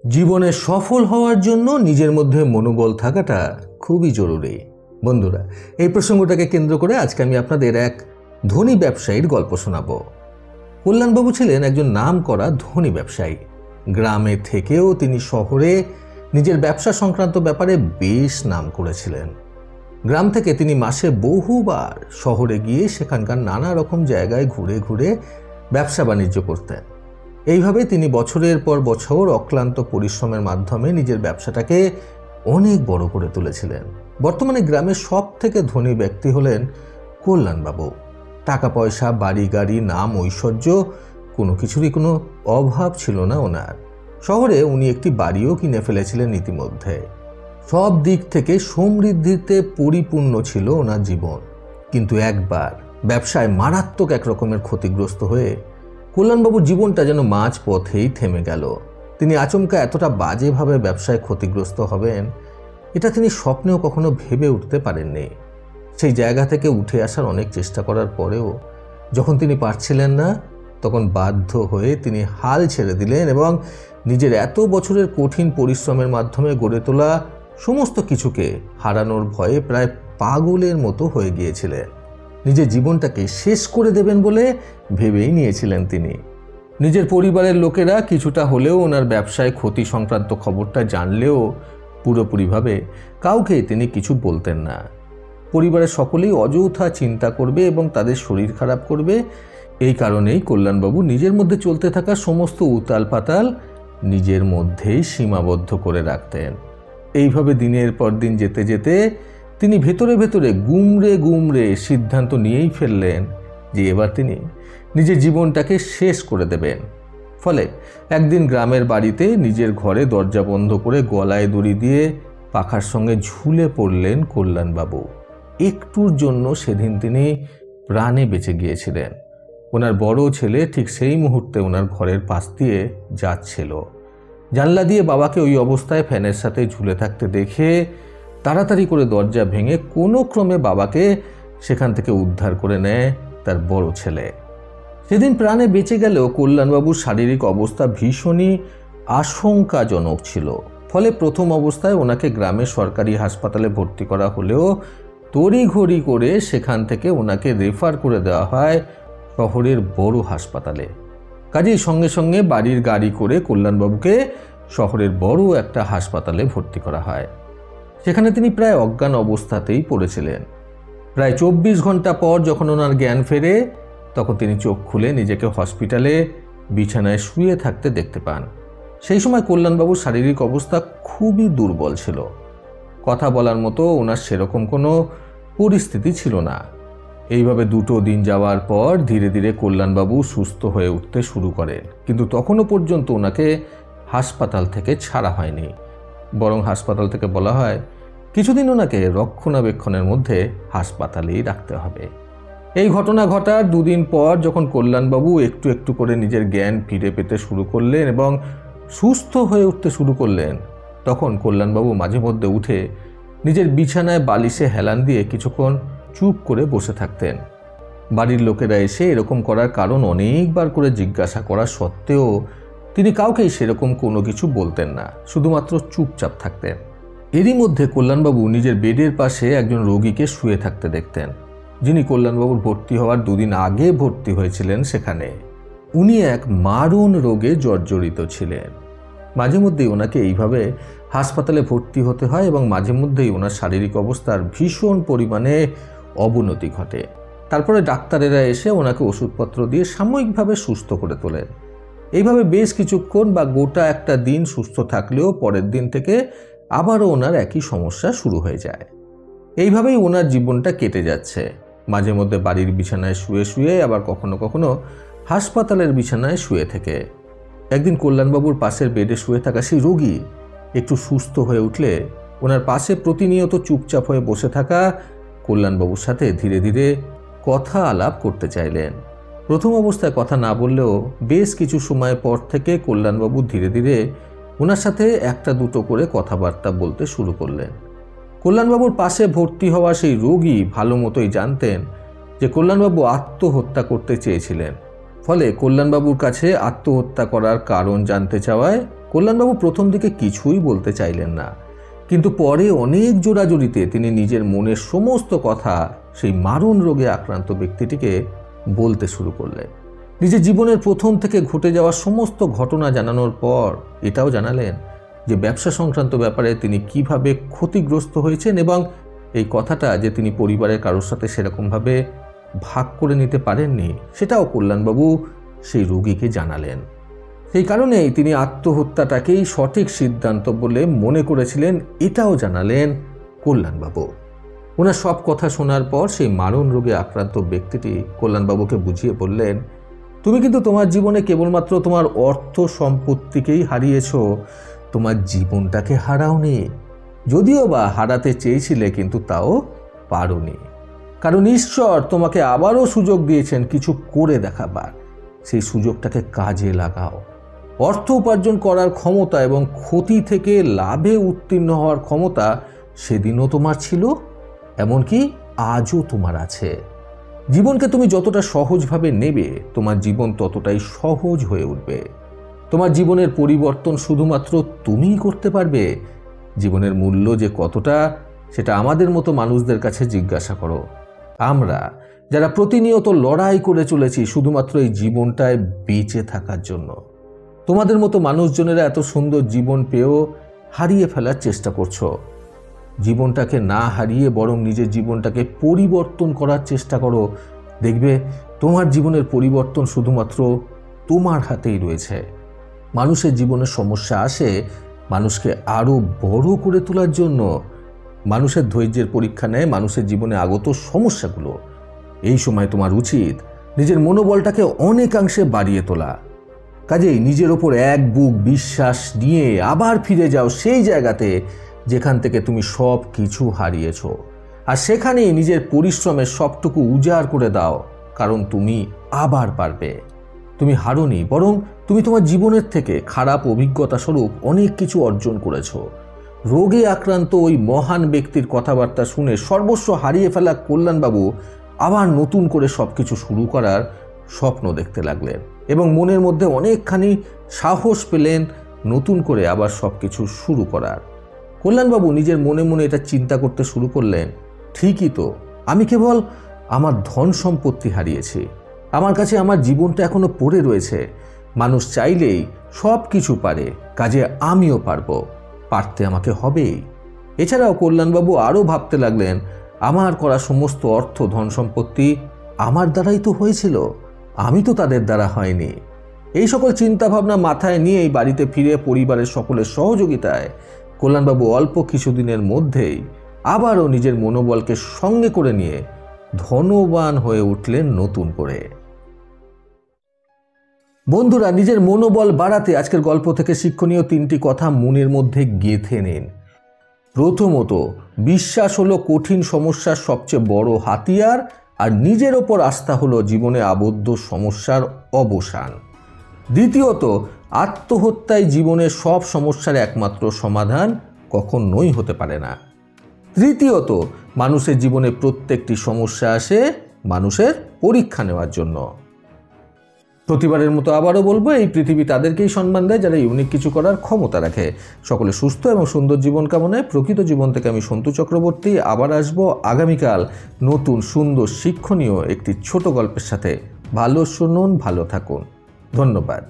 জীবনে সফল হওয়ার জন্য নিজের মধ্যে মনোবল থাকাটা খুবই জরুরি। বন্ধুরা, এই প্রসঙ্গটাকে কেন্দ্র করে আজকে আমি আপনাদের এক ধনী ব্যবসায়ীর গল্প শোনাব। কল্যাণবাবু ছিলেন একজন নামকরা ধনী ব্যবসায়ী। গ্রামে থেকেও তিনি শহরে নিজের ব্যবসা সংক্রান্ত ব্যাপারে বেশ নাম করেছিলেন। গ্রাম থেকে তিনি মাসে বহুবার শহরে গিয়ে সেখানকার নানা রকম জায়গায় ঘুরে ঘুরে ব্যবসা বাণিজ্য করতেন। এইভাবে তিনি বছরের পর বছর অক্লান্ত পরিশ্রমের মাধ্যমে নিজের ব্যবসাটাকে অনেক বড় করে তুলেছিলেন। বর্তমানে গ্রামের সব থেকে ধনী ব্যক্তি হলেন কল্যাণবাবু। টাকা পয়সা, বাড়ি গাড়ি, নাম, ঐশ্বর্য কোনো কিছুরই কোনো অভাব ছিল না ওনার। শহরে উনি একটি বাড়িও কিনে ফেলেছিলেন ইতিমধ্যে। সব দিক থেকে সমৃদ্ধিতে পরিপূর্ণ ছিল ওনার জীবন। কিন্তু একবার ব্যবসায় মারাত্মক এক রকমের ক্ষতিগ্রস্ত হয়ে কল্যাণবাবুর জীবনটা যেন মাঝ পথেই থেমে গেল। তিনি আচমকা এতটা বাজেভাবে ব্যবসায় ক্ষতিগ্রস্ত হবেন, এটা তিনি স্বপ্নেও কখনো ভেবে উঠতে পারেননি। সেই জায়গা থেকে উঠে আসার অনেক চেষ্টা করার পরেও যখন তিনি পারছিলেন না, তখন বাধ্য হয়ে তিনি হাল ছেড়ে দিলেন এবং নিজের এত বছরের কঠিন পরিশ্রমের মাধ্যমে গড়ে তোলা সমস্ত কিছুকে হারানোর ভয়ে প্রায় পাগলের মতো হয়ে গিয়েছিলেন। নিজের জীবনটাকে শেষ করে দেবেন বলে ভেবেই নিয়েছিলেন তিনি। নিজের পরিবারের লোকেরা কিছুটা হলেও ওনার ব্যবসায় ক্ষতি সংক্রান্ত খবরটা জানলেও পুরোপুরিভাবে কাউকে তিনি কিছু বলতেন না। পরিবারের সকলেই অযথা চিন্তা করবে এবং তাদের শরীর খারাপ করবে, এই কারণেই কল্যাণবাবু নিজের মধ্যে চলতে থাকা সমস্ত উতাল পাতাল নিজের মধ্যেই সীমাবদ্ধ করে রাখতেন। এইভাবে দিনের পর দিন যেতে যেতে তিনি ভেতরে ভেতরে গুমড়ে সিদ্ধান্ত নিয়েই ফেললেন যে এবার তিনি নিজের জীবনটাকে শেষ করে দেবেন। ফলে একদিন গ্রামের বাড়িতে নিজের ঘরে দরজা বন্ধ করে গলায় দড়ি দিয়ে পাখার সঙ্গে ঝুলে পড়লেন কল্যাণবাবু। একটুর জন্য সেদিন তিনি প্রাণে বেঁচে গিয়েছিলেন। ওনার বড় ছেলে ঠিক সেই মুহূর্তে ওনার ঘরের পাশ দিয়ে যাচ্ছিল। জানলা দিয়ে বাবাকে ওই অবস্থায় ফ্যানের সাথে ঝুলে থাকতে দেখে তাড়াতাড়ি করে দরজা ভেঙে কোনো ক্রমে বাবাকে সেখান থেকে উদ্ধার করে নেয় তার বড় ছেলে। সেদিন প্রাণে বেঁচে গেলেও কল্যাণবাবুর শারীরিক অবস্থা ভীষণই আশঙ্কাজনক ছিল। ফলে প্রথম অবস্থায় ওনাকে গ্রামের সরকারি হাসপাতালে ভর্তি করা হলেও তড়িঘড়ি করে সেখান থেকে ওনাকে রেফার করে দেওয়া হয় শহরের বড় হাসপাতালে। কাজেই সঙ্গে সঙ্গে বাড়ির গাড়ি করে কল্যাণবাবুকে শহরের বড় একটা হাসপাতালে ভর্তি করা হয়। সেখানে তিনি প্রায় অজ্ঞান অবস্থাতেই পড়েছিলেন। প্রায় 24 ঘন্টা পর যখন ওনার জ্ঞান ফেরে, তখন তিনি চোখ খুলে নিজেকে হসপিটালে বিছানায় শুয়ে থাকতে দেখতে পান। সেই সময় কল্যাণবাবুর শারীরিক অবস্থা খুবই দুর্বল ছিল। কথা বলার মতো ওনার সেরকম কোনো পরিস্থিতি ছিল না। এইভাবে 2 দিন যাওয়ার পর ধীরে ধীরে কল্যাণবাবু সুস্থ হয়ে উঠতে শুরু করেন। কিন্তু তখনও পর্যন্ত ওনাকে হাসপাতাল থেকে ছাড়া হয়নি, বরং হাসপাতাল থেকে বলা হয় কিছুদিন ওনাকে রক্ষণাবেক্ষণের মধ্যে হাসপাতালেই রাখতে হবে। এই ঘটনা ঘটার 2 দিন পর যখন কল্যাণবাবু একটু একটু করে নিজের জ্ঞান ফিরে পেতে শুরু করলেন এবং সুস্থ হয়ে উঠতে শুরু করলেন, তখন কল্যাণবাবু মাঝে মধ্যে উঠে নিজের বিছানায় বালিশে হেলান দিয়ে কিছুক্ষণ চুপ করে বসে থাকতেন। বাড়ির লোকেরা এসে এরকম করার কারণ অনেকবার করে জিজ্ঞাসা করা সত্ত্বেও তিনি কাউকেই সেরকম কোনো কিছু বলতেন না, শুধুমাত্র চুপচাপ থাকতেন। এরই মধ্যে কল্যাণবাবু নিজের বেডের পাশে একজন রোগীকে শুয়ে থাকতে দেখতেন, যিনি কল্যাণবাবুর ভর্তি হওয়ার 2 দিন আগে ভর্তি হয়েছিলেন সেখানে। উনি এক মারণ রোগে জর্জরিত ছিলেন। মাঝে মধ্যেই ওনাকে এইভাবে হাসপাতালে ভর্তি হতে হয় এবং মাঝে মধ্যেই ওনার শারীরিক অবস্থার ভীষণ পরিমাণে অবনতি ঘটে। তারপরে ডাক্তারেরা এসে ওনাকে ওষুধপত্র দিয়ে সাময়িকভাবে সুস্থ করে তোলেন। এইভাবে বেশ কিছুক্ষণ বা গোটা একটা দিন সুস্থ থাকলেও পরের দিন থেকে আবারও ওনার একই সমস্যা শুরু হয়ে যায়। এইভাবেই ওনার জীবনটা কেটে যাচ্ছে, মাঝে মধ্যে বাড়ির বিছানায় শুয়ে শুয়ে, আবার কখনো কখনো হাসপাতালের বিছানায় শুয়ে থেকে। একদিন কল্যাণবাবুর পাশের বেডে শুয়ে থাকা সেই রোগী একটু সুস্থ হয়ে উঠলে ওনার পাশে প্রতিনিয়ত চুপচাপ হয়ে বসে থাকা কল্যাণবাবুর সাথে ধীরে ধীরে কথা আলাপ করতে চাইলেন। প্রথম অবস্থায় কথা না বললেও বেশ কিছু সময় পর থেকে কল্যাণবাবু ধীরে ধীরে ওনার সাথে 1-2 করে কথাবার্তা বলতে শুরু করলেন। কল্যাণবাবুর পাশে ভর্তি হওয়া সেই রোগী ভালো মতোই জানতেন যে কল্যাণবাবু আত্মহত্যা করতে চেয়েছিলেন। ফলে কল্যাণবাবুর কাছে আত্মহত্যা করার কারণ জানতে চাওয়ায় কল্যাণবাবু প্রথম দিকে কিছুই বলতে চাইলেন না, কিন্তু পরে অনেক জোড়াজুড়িতে তিনি নিজের মনের সমস্ত কথা সেই মারণ রোগে আক্রান্ত ব্যক্তিটিকে বলতে শুরু করলেন। নিজের জীবনের প্রথম থেকে ঘটে যাওয়া সমস্ত ঘটনা জানানোর পর এটাও জানালেন যে ব্যবসা সংক্রান্ত ব্যাপারে তিনি কিভাবে ক্ষতিগ্রস্ত হয়েছেন এবং এই কথাটা যে তিনি পরিবারের কারোর সাথে সেরকমভাবে ভাগ করে নিতে পারেননি সেটাও কল্যাণবাবু সেই রোগীকে জানালেন। সেই কারণেই তিনি আত্মহত্যাটাকেই সঠিক সিদ্ধান্ত বলে মনে করেছিলেন, এটাও জানালেন কল্যাণবাবু। ওনার সব কথা শোনার পর সেই মারণ রোগে আক্রান্ত ব্যক্তিটি কল্যাণবাবুকে বুঝিয়ে বললেন, তুমি কিন্তু তোমার জীবনে কেবলমাত্র তোমার অর্থ সম্পত্তিকেই হারিয়েছ, তোমার জীবনটাকে হারাওনি। যদিও বা হারাতে চেয়েছিলে, কিন্তু তাও পারোনি, কারণ ঈশ্বর তোমাকে আবারও সুযোগ দিয়েছেন কিছু করে দেখাবার। সেই সুযোগটাকে কাজে লাগাও। অর্থ উপার্জন করার ক্ষমতা এবং ক্ষতি থেকে লাভে উত্তীর্ণ হওয়ার ক্ষমতা সেদিনও তোমার ছিল, এমনকি আজও তোমার আছে। জীবনকে তুমি যতটা সহজভাবে নেবে, তোমার জীবন ততটাই সহজ হয়ে উঠবে। তোমার জীবনের পরিবর্তন শুধুমাত্র তুমিই করতে পারবে। জীবনের মূল্য যে কতটা, সেটা আমাদের মতো মানুষদের কাছে জিজ্ঞাসা করো। আমরা যারা প্রতিনিয়ত লড়াই করে চলেছি শুধুমাত্র এই জীবনটায় বেঁচে থাকার জন্য, তোমাদের মতো মানুষজনেরা এত সুন্দর জীবন পেয়েও হারিয়ে ফেলার চেষ্টা করছো। জীবনটাকে না হারিয়ে বরং নিজের জীবনটাকে পরিবর্তন করার চেষ্টা করো। দেখবে তোমার জীবনের পরিবর্তন শুধুমাত্র তোমার হাতেই রয়েছে। মানুষের জীবনে সমস্যা আসে মানুষকে আরও বড় করে তোলার জন্য। মানুষের ধৈর্যের পরীক্ষা নেয় মানুষের জীবনে আগত সমস্যাগুলো। এই সময় তোমার উচিত নিজের মনোবলটাকে অনেকাংশে বাড়িয়ে তোলা। কাজেই নিজের ওপর এক বুক বিশ্বাস নিয়ে আবার ফিরে যাও সেই জায়গাতে যেখান থেকে তুমি সব কিছু হারিয়েছ, আর সেখানেই নিজের পরিশ্রমের সবটুকু উজাড় করে দাও, কারণ তুমি আবার পারবে। তুমি হারোনি, বরং তুমি তোমার জীবনের থেকে খারাপ অভিজ্ঞতা স্বরূপ অনেক কিছু অর্জন করেছ। রোগে আক্রান্ত ওই মহান ব্যক্তির কথাবার্তা শুনে সর্বস্ব হারিয়ে ফেলা কল্যাণবাবু আবার নতুন করে সবকিছু শুরু করার স্বপ্ন দেখতে লাগলেন এবং মনের মধ্যে অনেকখানি সাহস পেলেন নতুন করে আবার সবকিছু শুরু করার। কল্যাণবাবু নিজের মনে মনে এটা চিন্তা করতে শুরু করলেন, ঠিকই তো, আমি কেবল আমার ধন সম্পত্তি হারিয়েছি, আমার কাছে আমার জীবনটা এখনো পড়ে রয়েছে। মানুষ চাইলেই সব কিছু পারে, কাজে আমিও পারবো, পারতে আমাকে হবেই। এছাড়াও কল্যাণবাবু আরও ভাবতে লাগলেন, আমার করা সমস্ত অর্থ ধন সম্পত্তি আমার দ্বারাই তো হয়েছিল, আমি তো তাদের দ্বারা হয়নি। এই সকল চিন্তাভাবনা মাথায় নিয়েই বাড়িতে ফিরে পরিবারের সকলের সহযোগিতায় কল্যাণবাবু অল্প কিছুদিনের মধ্যেই আবারও নিজের মনোবলকে সঙ্গে করে নিয়ে ধনবান হয়ে উঠলেন নতুন করে। বন্ধুরা, নিজের মনোবল বাড়াতে আজকের গল্প থেকে শিক্ষণীয় 3টি কথা মনের মধ্যে গেঁথে নিন। প্রথমত, বিশ্বাস হলো কঠিন সমস্যার সবচেয়ে বড় হাতিয়ার, আর নিজের ওপর আস্থা হলো জীবনে আবদ্ধ সমস্যার অবসান। দ্বিতীয়ত, আত্মহত্যাই জীবনের সব সমস্যার একমাত্র সমাধান কখনোই হতে পারে না। তৃতীয়ত, মানুষের জীবনে প্রত্যেকটি সমস্যা আসে মানুষের পরীক্ষা নেওয়ার জন্য। প্রতিবারের মতো আবারও বলবো, এই পৃথিবী তাদেরকেই সম্মান দেয় যারা ইউনিক কিছু করার ক্ষমতা রাখে। সকলে সুস্থ এবং সুন্দর জীবন কামনায় প্রকৃত জীবন থেকে আমি সন্তু চক্রবর্তী আবার আসবো আগামীকাল নতুন সুন্দর শিক্ষণীয় একটি ছোট গল্পের সাথে। ভালো শুনুন, ভালো থাকুন। ধন্যবাদ।